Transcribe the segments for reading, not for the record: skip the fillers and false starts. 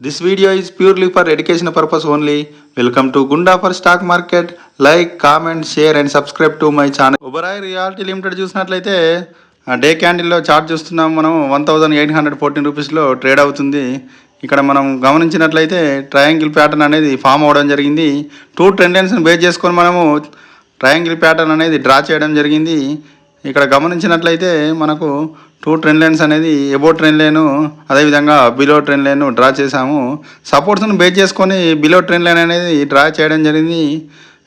This video is purely for educational purpose only. Welcome to Gunda for Stock Market. Like, comment, share and subscribe to my channel. Oberoi Realty Limited చూసినట్లయితే day క్యాండిల్లో chart చూస్తున్నాం మనం 1814 రూపీస్లో trade అవుతుంది. ఇక్కడ మనం గమనించినట్లయితే triangle pattern అనేది form అవ్వడం జరిగింది. టూ ట్రెండ్ లైన్స్ని బేస్ చేసుకొని మనము ట్రయాంగిల్ ప్యాటర్న్ అనేది డ్రా చేయడం జరిగింది. ఇక్కడ గమనించినట్లయితే మనకు టూ ట్రెండ్ లైన్స్ అనేది ఎబో ట్రెండ్ లైను అదేవిధంగా బిలో ట్రెండ్ లైన్ డ్రా చేసాము. సపోర్ట్స్ను బేస్ చేసుకొని బిలో ట్రెండ్ లైన్ అనేది డ్రా చేయడం జరిగింది.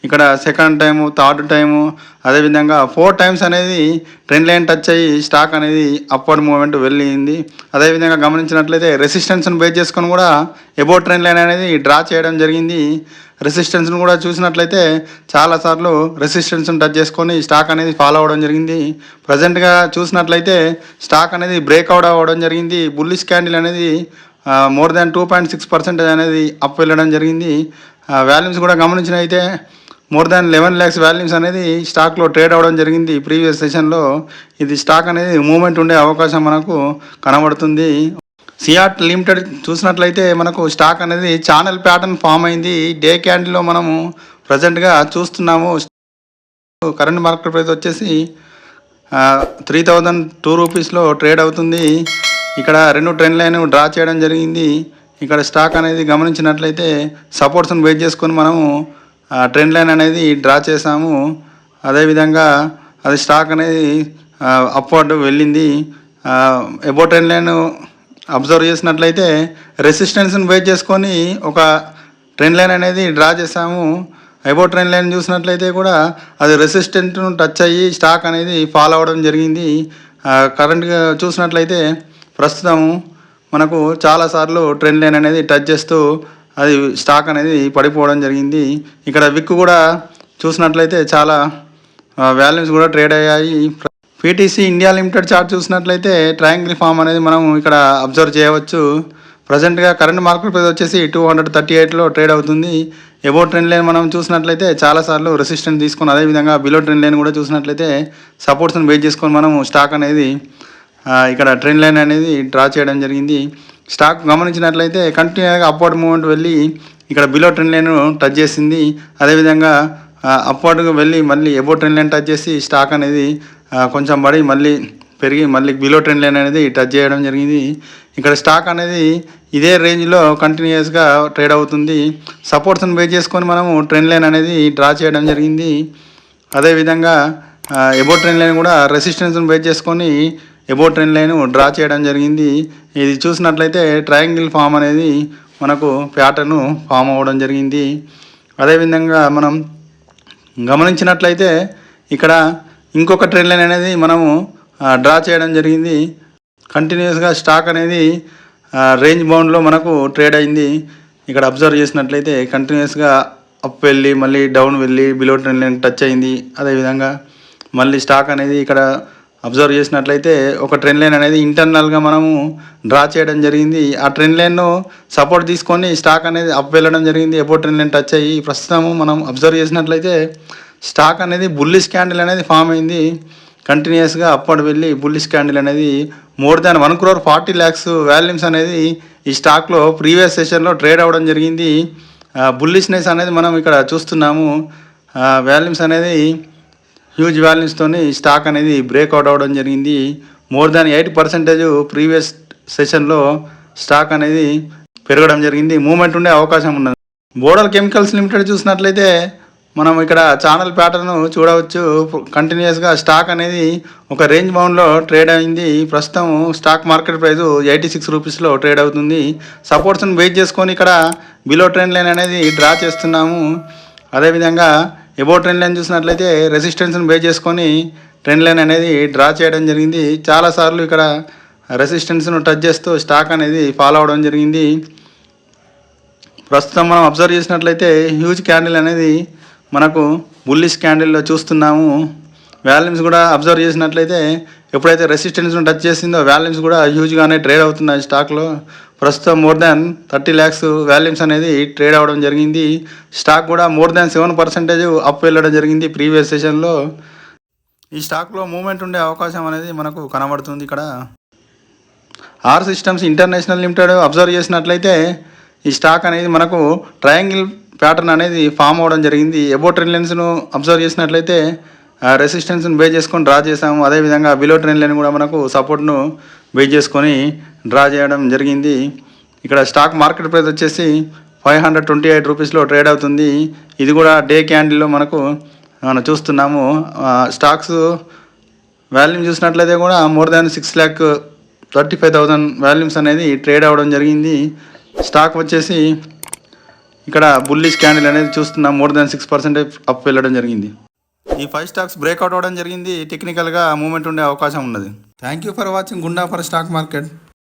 ఇక్కడ సెకండ్ టైము, థర్డ్ టైము, అదేవిధంగా 4 టైమ్స్ అనేది ట్రెండ్ లైన్ టచ్ అయ్యి స్టాక్ అనేది అప్వర్డ్ మూవ్మెంట్ వెళ్ళింది. అదేవిధంగా గమనించినట్లయితే రెసిస్టెన్స్ను బేస్ చేసుకొని కూడా ఎబో ట్రెండ్ లైన్ అనేది డ్రా చేయడం జరిగింది. రెసిస్టెన్స్ను కూడా చూసినట్లయితే చాలాసార్లు రెసిస్టెన్స్ను టచ్ చేసుకొని స్టాక్ అనేది ఫాలో అవ్వడం జరిగింది. ప్రజెంట్గా చూసినట్లయితే స్టాక్ అనేది బ్రేక్అవుట్ అవ్వడం జరిగింది. బుల్లిష్ క్యాండిల్ అనేది మోర్ దాన్ 2.6% అనేది అప్ వెళ్ళడం జరిగింది. వాల్యూమ్స్ కూడా గమనించినైతే మోర్ దాన్ 11 lakhs వాల్యూమ్స్ అనేది స్టాక్లో ట్రేడ్ అవ్వడం జరిగింది. ప్రీవియస్ సెషన్లో ఇది స్టాక్ అనేది మూమెంట్ ఉండే అవకాశం మనకు కనబడుతుంది. సియాట్ లిమిటెడ్ చూసినట్లయితే మనకు స్టాక్ అనేది ఛానల్ ప్యాటర్న్ ఫామ్ అయింది. డే క్యాండిల్లో మనము ప్రజెంట్గా చూస్తున్నాము. కరెంట్ మార్కెట్ ప్రైస్ వచ్చేసి 3002 రూపీస్లో ట్రేడ్ అవుతుంది. ఇక్కడ 2 ట్రెండ్ లైన్ డ్రా చేయడం జరిగింది. ఇక్కడ స్టాక్ అనేది గమనించినట్లయితే సపోర్ట్స్ని బేస్ చేసుకొని మనము ట్రెండ్ లైన్ అనేది డ్రా చేసాము. అదేవిధంగా అది స్టాక్ అనేది అప్వర్డ్ వెళ్ళింది. ఎబో ట్రెండ్ లైన్ అబ్జర్వ్ చేసినట్లయితే రెసిస్టెన్స్ని బేస్ చేసుకొని ఒక ట్రెండ్ లైన్ అనేది డ్రా చేసాము. ఎబో ట్రెండ్ లైన్ చూసినట్లయితే కూడా అది రెసిస్టెంట్ను టచ్ అయ్యి స్టాక్ అనేది ఫాలో అవ్వడం జరిగింది. కరెంట్గా చూసినట్లయితే ప్రస్తుతం మనకు చాలాసార్లు ట్రెండ్ లైన్ అనేది టచ్ చేస్తూ అది స్టాక్ అనేది పడిపోవడం జరిగింది. ఇక్కడ విక్ కూడా చూసినట్లయితే చాలా వాల్యూమ్స్ కూడా ట్రేడ్ అయ్యాయి. పీటీసీ ఇండియా లిమిటెడ్ చార్ట్ చూసినట్లయితే ట్రయాంగిల్ ఫామ్ అనేది మనం ఇక్కడ అబ్జర్వ్ చేయవచ్చు. ప్రజెంట్గా కరెంట్ మార్కెట్ ప్రైస్ వచ్చేసి 238లో ట్రేడ్ అవుతుంది. ఎబో ట్రెండ్ లైన్ మనం చూసినట్లయితే చాలాసార్లు రెసిస్టెన్స్ తీసుకొని అదేవిధంగా బిలో ట్రెండ్ లైన్ కూడా చూసినట్లయితే సపోర్ట్స్ని బేస్ చేసుకొని మనం స్టాక్ అనేది ఇక్కడ ట్రెండ్ లైన్ అనేది డ్రా చేయడం జరిగింది. స్టాక్ గమనించినట్లయితే కంటిన్యూగా అప్వర్డ్ మూవ్మెంట్ వెళ్ళి ఇక్కడ బిలో ట్రెండ్ లైన్ టచ్ చేసింది. అదేవిధంగా అప్వర్డ్గా వెళ్ళి మళ్ళీ ఎబో ట్రెండ్ లైన్ టచ్ చేసి స్టాక్ అనేది కొంచెం పడి మళ్ళీ పెరిగి మళ్ళీ బిలో ట్రెండ్ లైన్ అనేది టచ్ చేయడం జరిగింది. ఇక్కడ స్టాక్ అనేది ఇదే రేంజ్లో కంటిన్యూస్గా ట్రేడ్ అవుతుంది. సపోర్ట్స్ని బేస్ చేసుకొని మనము ట్రెండ్ లైన్ అనేది డ్రా చేయడం జరిగింది. అదేవిధంగా ఎబో ట్రెండ్ లైన్ కూడా రెసిస్టెన్స్ని బేస్ చేసుకొని ఎబో ట్రెండ్ లైన్ డ్రా చేయడం జరిగింది. ఇది చూసినట్లయితే ట్రయాంగిల్ ఫామ్ అనేది మనకు ప్యాటర్ను ఫామ్ అవ్వడం జరిగింది. అదేవిధంగా మనం గమనించినట్లయితే ఇక్కడ ఇంకొక ట్రెండ్ లైన్ అనేది మనము డ్రా చేయడం జరిగింది. కంటిన్యూస్గా స్టాక్ అనేది రేంజ్ బౌండ్లో మనకు ట్రేడ్ అయింది. ఇక్కడ అబ్జర్వ్ చేసినట్లయితే కంటిన్యూస్గా అప్ వెళ్ళి మళ్ళీ డౌన్ వెళ్ళి బిలో ట్రెండ్ లైన్ టచ్ అయింది. అదేవిధంగా మళ్ళీ స్టాక్ అనేది ఇక్కడ అబ్జర్వ్ చేసినట్లయితే ఒక ట్రెండ్ లైన్ అనేది ఇంటర్నల్గా మనము డ్రా చేయడం జరిగింది. ఆ ట్రెండ్ లైన్ను సపోర్ట్ తీసుకొని స్టాక్ అనేది అప్ వెళ్ళడం జరిగింది. ఎబో ట్రెండ్ లైన్ టచ్ అయ్యి ప్రస్తుతం మనం అబ్జర్వ్ చేసినట్లయితే స్టాక్ అనేది బుల్లిష్ క్యాండిల్ అనేది ఫామ్ అయింది. కంటిన్యూస్గా అప్వర్డ్ వెళ్ళి బుల్లిష్ క్యాండిల్ అనేది మోర్ దాన్ 1,40 lakhs వాల్యూమ్స్ అనేది ఈ స్టాక్లో ప్రీవియస్ సెషన్లో ట్రేడ్ అవ్వడం జరిగింది. బుల్లిష్నెస్ అనేది మనం ఇక్కడ చూస్తున్నాము. వాల్యూమ్స్ అనేది హ్యూజ్ వాల్యూమ్స్తో స్టాక్ అనేది బ్రేక్అవుట్ అవ్వడం జరిగింది. మోర్ దాన్ 8% ప్రీవియస్ సెషన్లో స్టాక్ అనేది పెరగడం జరిగింది. మూమెంట్ ఉండే అవకాశం ఉన్నది. బోడల్ కెమికల్స్ లిమిటెడ్ చూసినట్లయితే మనం ఇక్కడ ఛానల్ ప్యాటర్న్ చూడవచ్చు. కంటిన్యూస్గా స్టాక్ అనేది ఒక రేంజ్ బౌండ్లో ట్రేడ్ అయింది. ప్రస్తుతం స్టాక్ మార్కెట్ ప్రైస్ 86 రూపీస్లో ట్రేడ్ అవుతుంది. సపోర్ట్స్ని బేస్ చేసుకొని ఇక్కడ బిలో ట్రెండ్ లైన్ అనేది డ్రా చేస్తున్నాము. అదేవిధంగా ఎబో ట్రెండ్ లైన్ చూసినట్లయితే రెసిస్టెన్స్ని బేస్ చేసుకొని ట్రెండ్ లైన్ అనేది డ్రా చేయడం జరిగింది. చాలాసార్లు ఇక్కడ రెసిస్టెన్స్ను టచ్ చేస్తూ స్టాక్ అనేది ఫాలో అవడం జరిగింది. ప్రస్తుతం మనం అబ్జర్వ్ చేసినట్లయితే హ్యూజ్ క్యాండిల్ అనేది మనకు బుల్లిష్ క్యాండిల్లో చూస్తున్నాము. వాల్యూమ్స్ కూడా అబ్జర్వ్ చేసినట్లయితే ఎప్పుడైతే రెసిస్టెన్స్ను టచ్ చేసిందో వాల్యూమ్స్ కూడా హ్యూజ్గానే ట్రేడ్ అవుతున్నాయి. స్టాక్లో ప్రస్తుతం మోర్ దాన్ 30 lakhs వాల్యూమ్స్ అనేది ట్రేడ్ అవ్వడం జరిగింది. స్టాక్ కూడా మోర్ దాన్ 7% అప్ వెళ్ళడం జరిగింది ప్రీవియస్ సెషన్లో. ఈ స్టాక్లో మూమెంట్ ఉండే అవకాశం అనేది మనకు కనబడుతుంది. ఇక్కడ R Systems International Limited observe చేసినట్లయితే ఈ స్టాక్ అనేది మనకు ట్రయాంగిల్ ప్యాటర్న్ అనేది ఫామ్ అవ్వడం జరిగింది. ఎబో ట్రెండ్ లైన్స్ను అబ్జర్వ్ చేసినట్లయితే రెసిస్టెన్స్ను బేస్ చేసుకొని డ్రా చేసాము. అదేవిధంగా బిలో ట్రెండ్ లైన్ కూడా మనకు సపోర్ట్ను బేస్ చేసుకొని డ్రా చేయడం జరిగింది. ఇక్కడ స్టాక్ మార్కెట్ ప్రైస్ వచ్చేసి 528 రూపీస్లో ట్రేడ్ అవుతుంది. ఇది కూడా డే క్యాండిల్లో మనం చూస్తున్నాము. స్టాక్స్ వాల్యూమ్ చూసినట్లయితే కూడా మోర్ దాన్ 6,35,000 వాల్యూమ్స్ అనేది ట్రేడ్ అవ్వడం జరిగింది. స్టాక్ వచ్చేసి ఇక్కడ బుల్లిష్ క్యాండిల్ అనేది చూస్తున్నాం. మోర్ దాన్ 6% అప్ వెళ్ళడం జరిగింది. ఈ 5 స్టాక్స్ బ్రేక్అవుట్ అవ్వడం జరిగింది. టెక్నికల్గా మూవ్మెంట్ ఉండే అవకాశం ఉన్నది. థ్యాంక్ యూ ఫర్ వాచింగ్ గుండా ఫర్ స్టాక్ మార్కెట్.